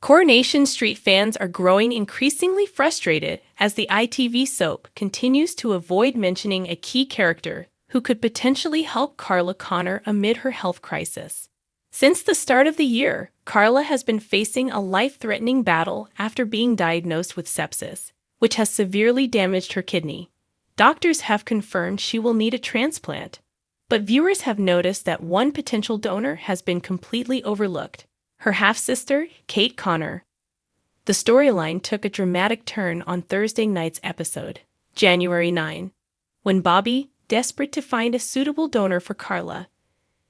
Coronation Street fans are growing increasingly frustrated as the ITV soap continues to avoid mentioning a key character who could potentially help Carla Connor amid her health crisis. Since the start of the year, Carla has been facing a life-threatening battle after being diagnosed with sepsis, which has severely damaged her kidney. Doctors have confirmed she will need a transplant, but viewers have noticed that one potential donor has been completely overlooked: her half-sister, Kate Connor. The storyline took a dramatic turn on Thursday night's episode, January 9, when Bobby, desperate to find a suitable donor for Carla,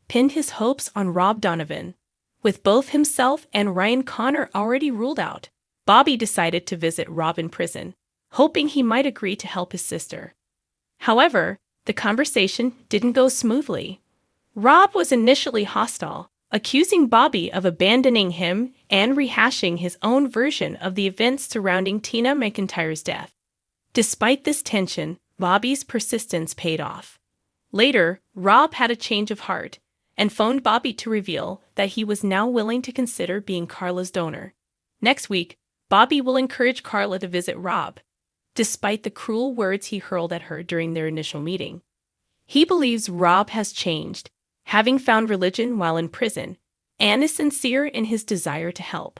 pinned his hopes on Rob Donovan. With both himself and Ryan Connor already ruled out, Bobby decided to visit Rob in prison, hoping he might agree to help his sister. However, the conversation didn't go smoothly. Rob was initially hostile, accusing Bobby of abandoning him and rehashing his own version of the events surrounding Tina McIntyre's death. Despite this tension, Bobby's persistence paid off. Later, Rob had a change of heart and phoned Bobby to reveal that he was now willing to consider being Carla's donor. Next week, Bobby will encourage Carla to visit Rob, despite the cruel words he hurled at her during their initial meeting. He believes Rob has changed, having found religion while in prison, and is sincere in his desire to help.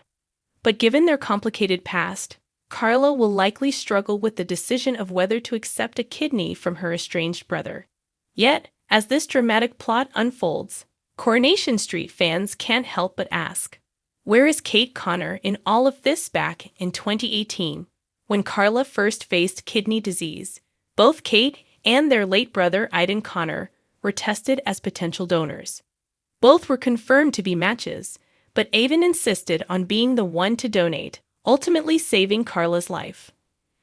But given their complicated past, Carla will likely struggle with the decision of whether to accept a kidney from her estranged brother. Yet, as this dramatic plot unfolds, Coronation Street fans can't help but ask, where is Kate Connor in all of this? Back in 2018, when Carla first faced kidney disease, both Kate and their late brother Aidan Connor were tested as potential donors. Both were confirmed to be matches, but Aidan insisted on being the one to donate, ultimately saving Carla's life.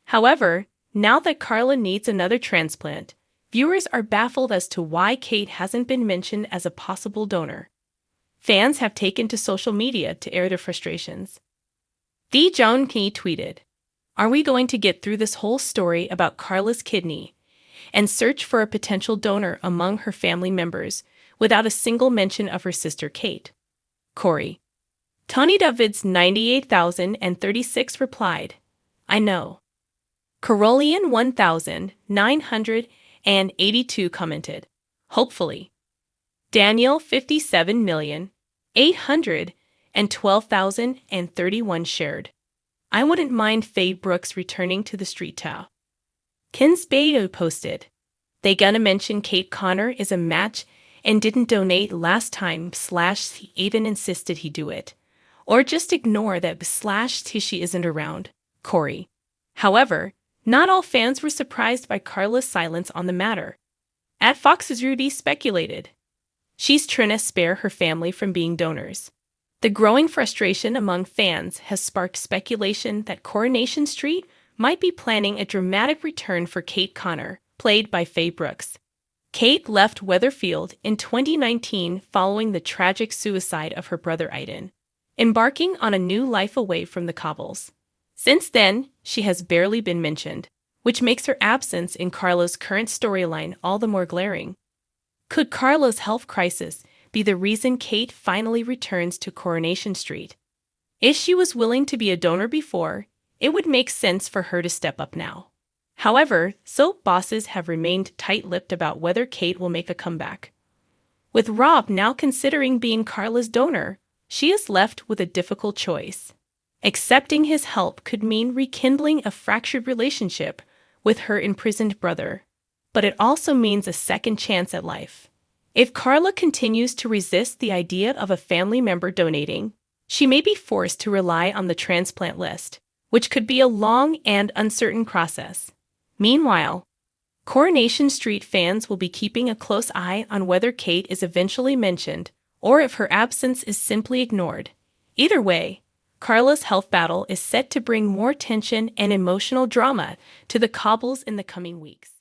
However, now that Carla needs another transplant, viewers are baffled as to why Kate hasn't been mentioned as a possible donor. Fans have taken to social media to air their frustrations. The Joan Key tweeted, "Are we going to get through this whole story about Carla's kidney and search for a potential donor among her family members without a single mention of her sister Kate?" Corey. Tony Davids 98,036 replied, "I know." Carolean 1,982 commented, "Hopefully." Daniel 57,812,031 shared, "I wouldn't mind Faye Brooks returning to the street towel." Kins Beto posted, "They gonna mention Kate Connor is a match and didn't donate last time / he even insisted he do it. Or just ignore that / she isn't around." Corey. However, not all fans were surprised by Carla's silence on the matter. At Fox's Rudy speculated, she's trying to spare her family from being donors. The growing frustration among fans has sparked speculation that Coronation Street might be planning a dramatic return for Kate Connor, played by Faye Brooks. Kate left Weatherfield in 2019 following the tragic suicide of her brother Aidan, embarking on a new life away from the cobbles. Since then, she has barely been mentioned, which makes her absence in Carla's current storyline all the more glaring. Could Carla's health crisis be the reason Kate finally returns to Coronation Street? If she was willing to be a donor before, it would make sense for her to step up now. However, soap bosses have remained tight-lipped about whether Kate will make a comeback. With Rob now considering being Carla's donor, she is left with a difficult choice. Accepting his help could mean rekindling a fractured relationship with her imprisoned brother, but it also means a second chance at life. If Carla continues to resist the idea of a family member donating, she may be forced to rely on the transplant list, which could be a long and uncertain process. Meanwhile, Coronation Street fans will be keeping a close eye on whether Kate is eventually mentioned or if her absence is simply ignored. Either way, Carla's health battle is set to bring more tension and emotional drama to the cobbles in the coming weeks.